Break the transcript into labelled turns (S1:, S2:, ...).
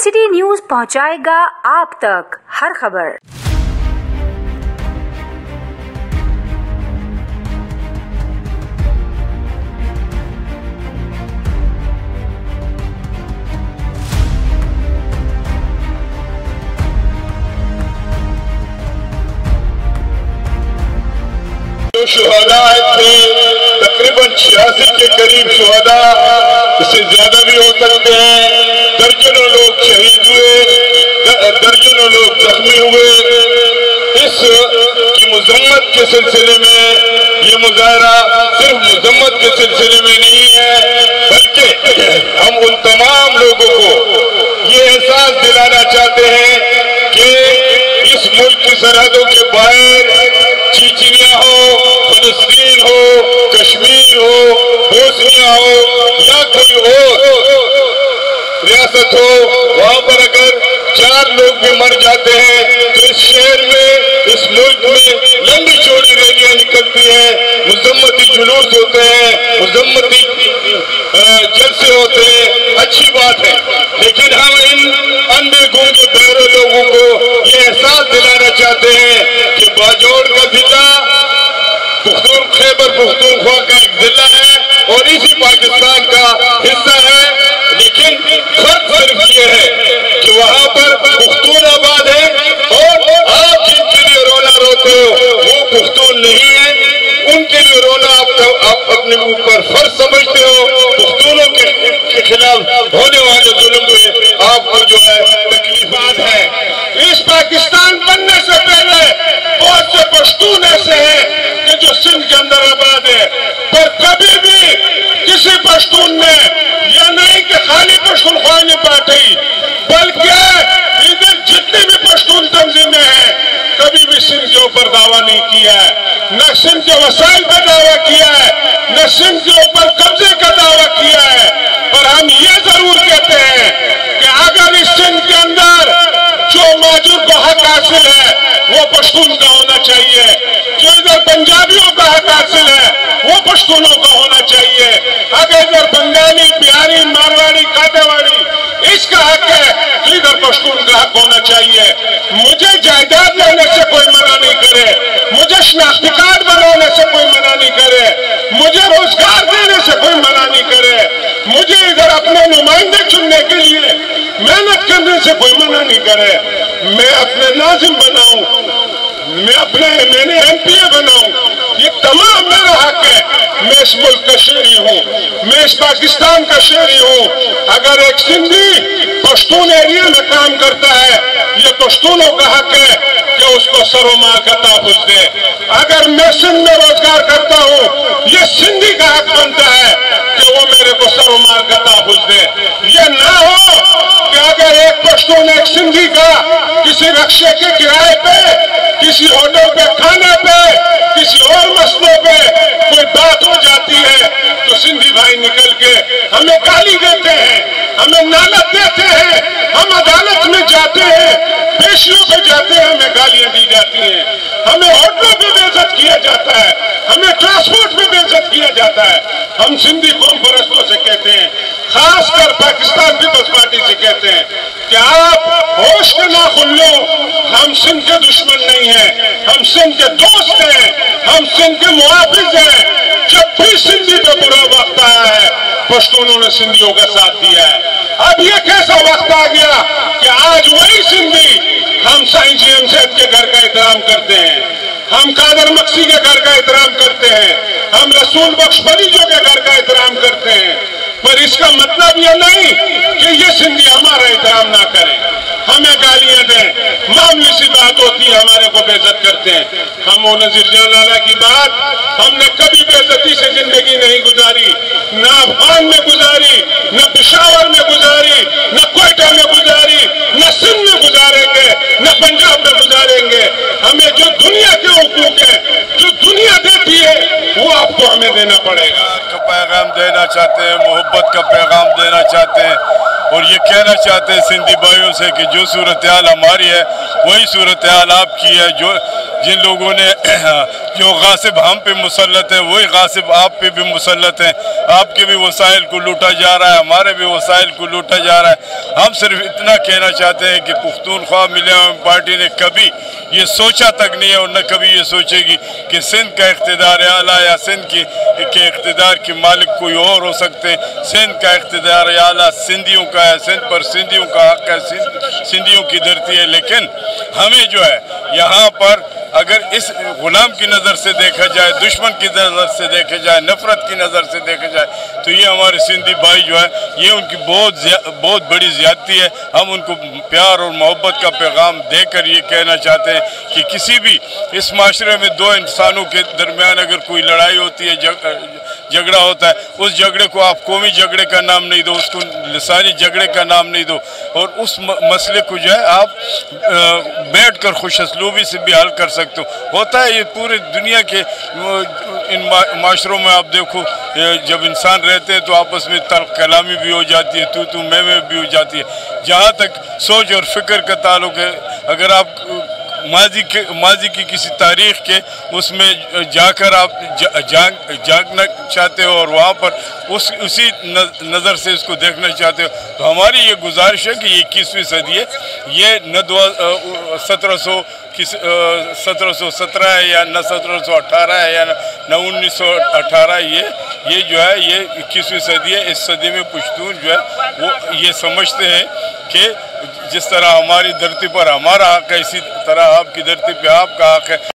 S1: City news पहुंचाएगा आप तक हर खबर।
S2: जो शुहदा थे तकरीबन 86 के करीब शुहदा, इससे ज्यादा भी हो सकते हैं। दर्जनों लोग शहीद हुए, दर्जनों लोग जख्मी हुए। इस की मजम्मत के सिलसिले में ये मुजाहरा सिर्फ मजम्मत के सिलसिले में नहीं है, बल्कि हम उन तमाम लोगों को ये एहसास दिलाना चाहते हैं कि इस मुल्क की सरहदों के बाहर चीचिया हो, फलस्तीन हो, कश्मीर हो, बोस्निया हो या कोई और रियासत हो, वहां पर अगर 4 लोग भी मर जाते हैं तो इस शहर में, इस मुल्क में लंबी चौड़ी रैलियां निकलती हैं, मुजम्मती जुलूस होते हैं, मुजम्मती जलसे होते हैं। अच्छी बात है, लेकिन हम इन अंधे गूंगे बहरे लोगों को ये एहसास दिलाना चाहते हैं कि बाजोड़ का जिला खैबर पख्तूनख्वा का एक जिला है और इसी पाकिस्तान का हिस्सा है, लेकिन फर्क सिर्फ ये है कि वहां पर पख्तून आबाद है और आप जिनके लिए रोना रोते हो वो पख्तून नहीं है। उनके लिए रोना आप अपने ऊपर फर्ज समझते हो। पख्तूनों के खिलाफ होने वाले जुल्म में आपको जो है तकलीफात है।
S3: इस पाकिस्तान बनने से पहले बहुत से पश्तून ऐसे हैं कि जो सिंध के अंदर आबाद है, पर कभी भी किसी पश्तून ने यह नहीं कि खाली पश्तूनख्वा ने बांटी, बल्कि इधर जितनी भी पश्तून तंजीमें हैं कभी भी सिंध के ऊपर दावा नहीं किया है, न सिंध के वसाइल पर दावा किया है, न सिंध के ऊपर कब्जे का दावा किया है। पर हम ये जरूर कहते हैं कि अगर इस सिंध के अंदर जो मौजूद को हक हासिल है वो पश्तून का होना चाहिए, जो इधर पंजाबियों का हक हासिल है वो पश्तूनों का होना चाहिए। अगर इधर बंगाली, बिहारी, मारवाड़ी, काठियावाड़ी इसका हक है तो इधर पश्तून का हक होना चाहिए। मुझे जायदाद लेने से कोई मना नहीं करे, मुझे शनाख्ती कार्ड बनाने से कोई मना नहीं करे, मुझे रोजगार देने से कोई मना नहीं करे, मुझे इधर अपने नुमाइंदे चुनने के लिए मेहनत करने से कोई मना नहीं करे। मैं अपने नाजिम बनाऊं, मैंने एमपीए बनाऊं, ये तमाम मेरा हक है। मैं इस मुल्क का शहरी हूं, मैं इस पाकिस्तान का शहरी हूं। अगर एक सिंधी पश्तून एरिया में काम करता है, ये पश्तूनों का हक है कि उसको सरोमार का तहफ़्फ़ुज़ दे। अगर मैं सिंध में रोजगार करता हूं, ये सिंधी का हक बनता है कि वो मेरे को सरोमार का तहफ़्फ़ुज़ दे। ये ना हो कि अगर एक पश्तून एक सिंधी का किसी रक्शे के किराए पे, किसी होटल पे खाने पे, किसी और मसलों पे कोई बात हो जाती है तो सिंधी भाई निकल के हमें गाली देते हैं, हमें नालत देते हैं, हम अदालत में जाते हैं, पेशियों पे जाते हैं, हमें गालियां दी जाती हैं, हमें होटलों पे बेइज्जत किया जाता है, हमें ट्रांसपोर्ट में बेइज्जत किया जाता है। हम सिंधी कौम परस्तों से कहते हैं, खासकर पाकिस्तान पीपल्स पार्टी से कहते हैं कि आप होश के ना खुल लो, हम सिंध के दुश्मन नहीं हैं, हम सिंध के दोस्त हैं, हम सिंध के मुआफिज हैं। जब भी सिंधी पे बुरा वक्त आया है पश्तूनों ने सिंधियों का साथ दिया है। अब ये कैसा वक्त आ गया कि आज वही सिंधी हम साईं जीएम सेठ के घर का एहतराम करते हैं, हम कादर मक्सी के घर का एहतराम करते हैं, हम रसूल बख्श बलीजो के घर का एहतराम करते हैं। पर इसका मतलब यह नहीं कि ये सिंधी हमारा एहतराम ना करें, हमें गालियां दें। मामूली सी बात होती है हमारे को बेइज्जत करते हैं। हम वो नजीर जान लाला की बात हमने कभी बेइज्जती से जिंदगी नहीं गुजारी, न अफगान में गुजारी, न पिशावर में गुजारी, न कोयटा में गुजारी, न सिंध में गुजारेंगे, न पंजाब में गुजारेंगे। हमें जो दुनिया के हुकूक है, जो दुनिया देती है, वो आपको हमें देना पड़ेगा।
S4: का पैगाम देना चाहते हैं, मोहब्बत का पैगाम देना चाहते हैं और ये कहना चाहते हैं सिंधी भाइयों से कि जो सूरत हाल हमारी है वही सूरत हाल आपकी है। जो जिन लोगों ने जो गासिब हम पे मुसल्लत है वही गासिब आप पे भी मुसल्लत हैं। आपके भी वसाइल को लूटा जा रहा है, हमारे भी वसाइल को लूटा जा रहा है। हम सिर्फ इतना कहना चाहते हैं कि पुख्तूनख्वा मिलियम पार्टी ने कभी ये सोचा तक नहीं है और न कभी ये सोचेगी कि सिंध का इख्तिदार आला या सिंध के इख्तिदार के मालिक कोई और हो सकते हैं। सिंध का इख्तिदार आला सिंधियों का है, सिंध पर सिंधियों का हक है, सिंधियों की धरती है। लेकिन हमें जो है यहाँ पर अगर इस गुलाम की नज़र से देखा जाए, दुश्मन की नज़र से देखा जाए, नफ़रत की नज़र से देखा जाए, तो ये हमारे सिंधी भाई जो है ये उनकी बहुत बड़ी ज़्यादती है। हम उनको प्यार और मोहब्बत का पैगाम देकर ये कहना चाहते हैं कि किसी भी इस माशरे में दो इंसानों के दरमियान अगर कोई लड़ाई होती है, झगड़ा होता है, उस झगड़े को आप कौमी झगड़े का नाम नहीं दो, उसको लिसानी झगड़े का नाम नहीं दो, और उस मसले को जो है आप बैठ कर खुश असलूबी से भी हल कर सकते हो। होता है ये पूरे दुनिया के इन माशरों में। आप देखो जब इंसान रहते हैं तो आपस में तल्ख कलामी भी हो जाती है, तू मैं भी हो जाती है। जहाँ तक सोच और फिक्र का ताल्लुक है, अगर आप माजी की किसी तारीख़ के उसमें जाकर आप जागना चाहते हो और वहाँ पर उसी नज़र से इसको देखना चाहते हो, तो हमारी ये गुजारिश है कि ये 21वीं सदी है, ये न 1717 है या न 1718 है या न 1918, ये जो है ये 21वीं सदी है। इस सदी में पश्तून जो है वो ये समझते हैं कि जिस तरह हमारी धरती पर हमारा हक है, इसी तरह आपकी धरती पे आपका हक है।